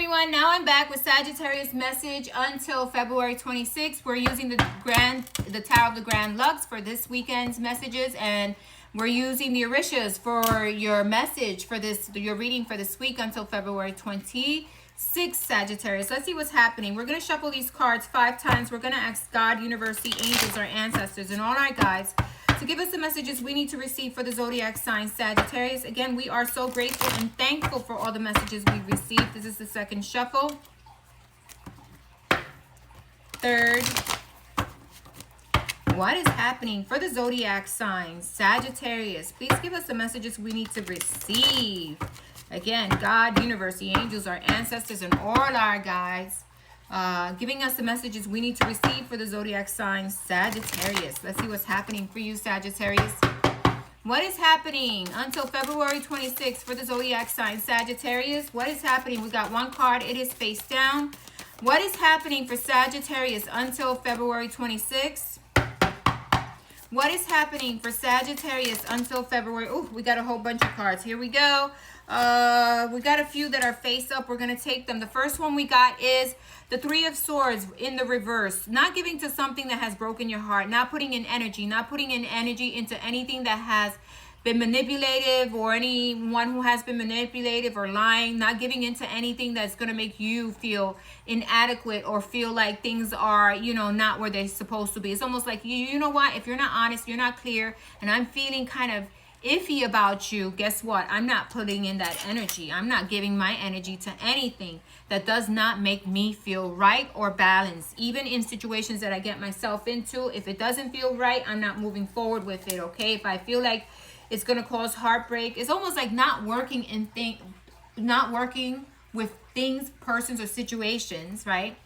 everyone, now I'm back with Sagittarius message until February 26th. We're using the Tower of the Grand Lux for this weekend's messages, and we're using the Orishas for your message for this, your reading for this week until February 26th, Sagittarius. Let's see what's happening. We're going to shuffle these cards 5 times. We're going to ask God, universe, the angels, our ancestors, and all our guides to give us the messages we need to receive for the zodiac sign Sagittarius. Again, we are so grateful and thankful for all the messages we've received. This is the second shuffle. Third. What is happening for the zodiac sign Sagittarius? Please give us the messages we need to receive. Again, God, universe, the angels, our ancestors, and all our guides. Giving us the messages we need to receive for the zodiac sign Sagittarius. Let's see what's happening for you, Sagittarius. What is happening until February 26th for the zodiac sign Sagittarius? What is happening? We got one card. It is face down. What is happening for Sagittarius until February 26th? What is happening for Sagittarius until February? Oh, we got a whole bunch of cards. Here we go. We got a few that are face up. We're going to take them. The first one we got is the Three of Swords in the reverse. Not giving to something that has broken your heart. Not putting in energy. Not putting in energy into anything that has been manipulative, or anyone who has been manipulative or lying. Not giving into anything that's going to make you feel inadequate or feel like things are, you know, not where they're supposed to be. It's almost like, you know what? If you're not honest, you're not clear, and I'm feeling kind of iffy about you, guess what? I'm not putting in that energy. I'm not giving my energy to anything that does not make me feel right or balanced. Even in situations that I get myself into, if it doesn't feel right, I'm not moving forward with it, okay? If I feel like it's going to cause heartbreak, it's almost like not working with things, persons, or situations, right?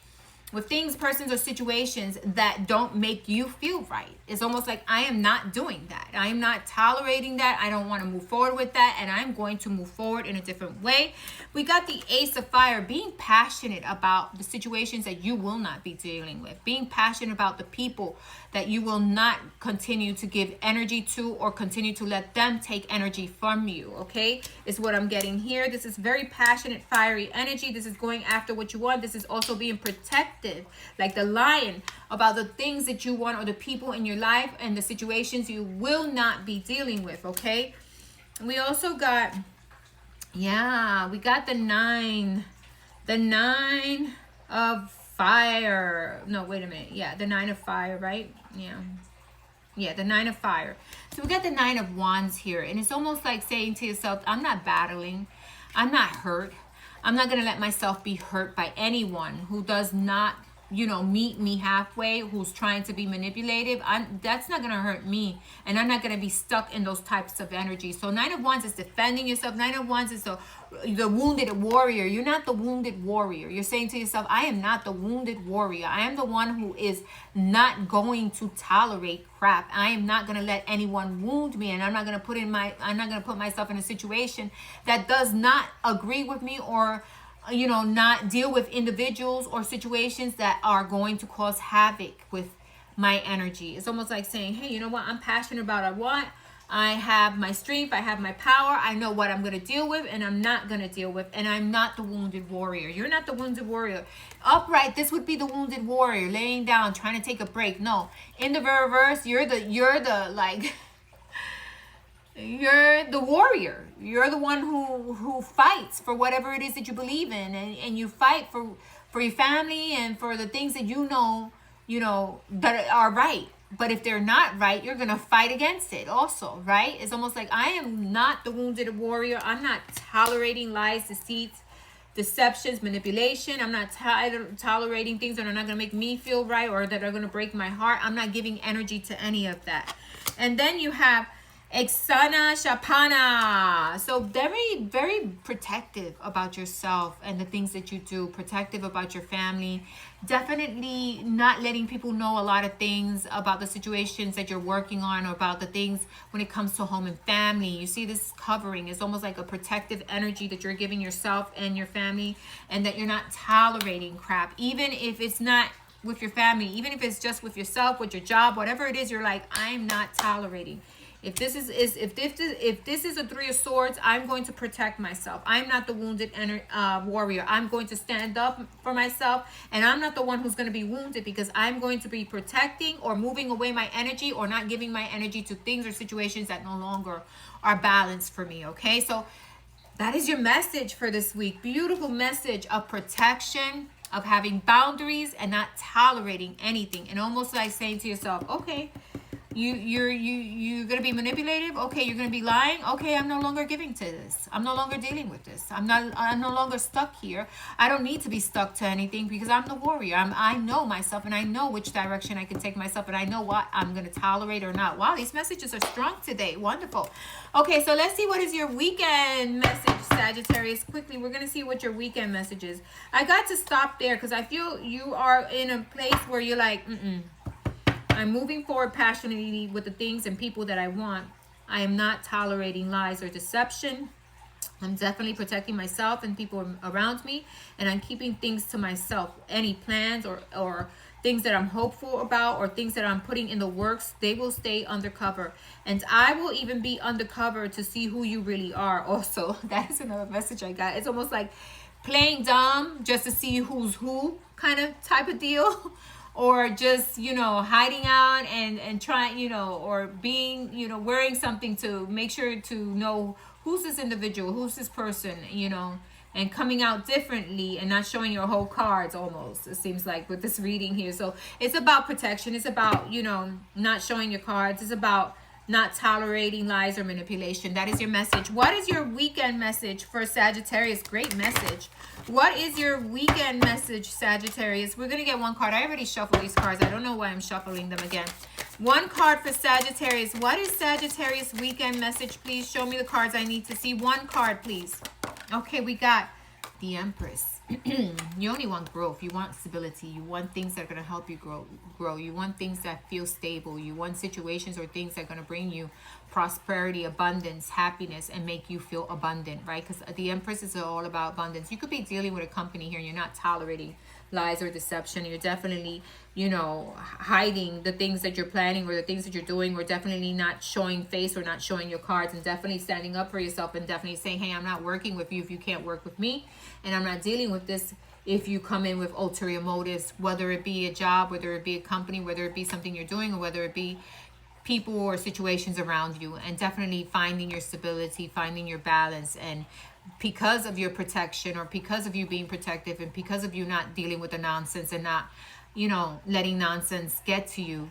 With things, persons, or situations that don't make you feel right. It's almost like I am not doing that. I am not tolerating that. I don't want to move forward with that, and I'm going to move forward in a different way. We got the Ace of Fire, being passionate about the situations that you will not be dealing with. Being passionate about the people that you will not continue to give energy to, or continue to let them take energy from you, okay? Is what I'm getting here. This is very passionate, fiery energy. This is going after what you want. This is also being protective, like the lion, about the things that you want or the people in your life and the situations you will not be dealing with, okay? We also got, yeah, we got the nine of fire. No, wait a minute. Yeah, the 9 of fire, right? Yeah, the 9 of fire. So we got the 9 of wands here, and it's almost like saying to yourself, I'm not battling, I'm not hurt, I'm not going to let myself be hurt by anyone who does not, you know, meet me halfway, who's trying to be manipulative. That's not going to hurt me, and I'm not going to be stuck in those types of energy. So 9 of wands is defending yourself. 9 of wands is the wounded warrior. You're not the wounded warrior. You're saying to yourself, I am not the wounded warrior. I am the one who is not going to tolerate crap. I am not going to let anyone wound me, and I'm not going to put myself in a situation that does not agree with me, or, you know, not deal with individuals or situations that are going to cause havoc with my energy. It's almost like saying, hey, you know what? I'm passionate about what I have, my strength, I have my power, I know what I'm going to deal with and I'm not going to deal with, and I'm not the wounded warrior. You're not the wounded warrior. Upright, this would be the wounded warrior, laying down, trying to take a break. No, in the reverse, you're the like you're the warrior. You're the one who fights for whatever it is that you believe in, and you fight for your family and for the things that you know that are right. But if they're not right, you're going to fight against it also, right? It's almost like I am not the wounded warrior. I'm not tolerating lies, deceits, deceptions, manipulation. I'm not tolerating things that are not going to make me feel right or that are going to break my heart. I'm not giving energy to any of that. And then you have Exana Shapana. So very, very protective about yourself and the things that you do. Protective about your family. Definitely not letting people know a lot of things about the situations that you're working on, or about the things when it comes to home and family. You see this covering is almost like a protective energy that you're giving yourself and your family, and that you're not tolerating crap. Even if it's not with your family, even if it's just with yourself, with your job, whatever it is, you're like, I'm not tolerating. If this is a Three of Swords, I'm going to protect myself. I'm not the wounded warrior. I'm going to stand up for myself, and I'm not the one who's going to be wounded, because I'm going to be protecting or moving away my energy, or not giving my energy to things or situations that no longer are balanced for me. Okay, so that is your message for this week. Beautiful message of protection, of having boundaries, and not tolerating anything. And almost like saying to yourself, okay, you're gonna be manipulative. Okay, you're gonna be lying. Okay, I'm no longer giving to this. I'm no longer dealing with this. I'm no longer stuck here. I don't need to be stuck to anything, because I'm the warrior. I know myself, and I know which direction I can take myself, and I know what I'm gonna tolerate or not. Wow, these messages are strong today. Wonderful. Okay, so let's see what is your weekend message, Sagittarius. Quickly, we're gonna see what your weekend message is. I got to stop there because I feel you are in a place where you're like, I'm moving forward passionately with the things and people that I want. I am not tolerating lies or deception. I'm definitely protecting myself and people around me, and I'm keeping things to myself. Any plans or things that I'm hopeful about, or things that I'm putting in the works, they will stay undercover. And I will even be undercover to see who you really are also. That is another message I got. It's almost like playing dumb just to see who's who kind of type of deal. Or just, hiding out and trying, or being, wearing something to make sure to know who's this individual, who's this person, and coming out differently and not showing your whole cards almost, it seems like, with this reading here. So it's about protection. It's about, not showing your cards. It's about not tolerating lies or manipulation. That is your message. What is your weekend message for Sagittarius? Great message. What is your weekend message, Sagittarius? We're going to get one card. I already shuffled these cards. I don't know why I'm shuffling them again. One card for Sagittarius. What is Sagittarius' weekend message? Please show me the cards I need to see. One card, please. Okay, we got the Empress. You only want growth. You want stability. You want things that are going to help you grow. You want things that feel stable. You want situations or things that are going to bring you prosperity, abundance, happiness, and make you feel abundant, right? Because the Empress is all about abundance. You could be dealing with a company here and you're not tolerating lies or deception. You're definitely, hiding the things that you're planning or the things that you're doing, or definitely not showing face or not showing your cards, and definitely standing up for yourself, and definitely saying, hey, I'm not working with you if you can't work with me, and I'm not dealing with this if you come in with ulterior motives, whether it be a job, whether it be a company, whether it be something you're doing, or whether it be people or situations around you. And definitely finding your stability, finding your balance. And because of your protection, or because of you being protective, and because of you not dealing with the nonsense and not, letting nonsense get to you,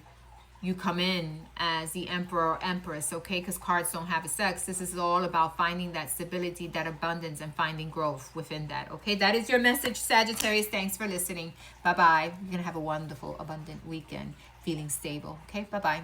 you come in as the Emperor or Empress, okay? Because cards don't have a sex. This is all about finding that stability, that abundance, and finding growth within that, okay? That is your message, Sagittarius. Thanks for listening. Bye-bye. You're going to have a wonderful, abundant weekend, feeling stable, okay? Bye-bye.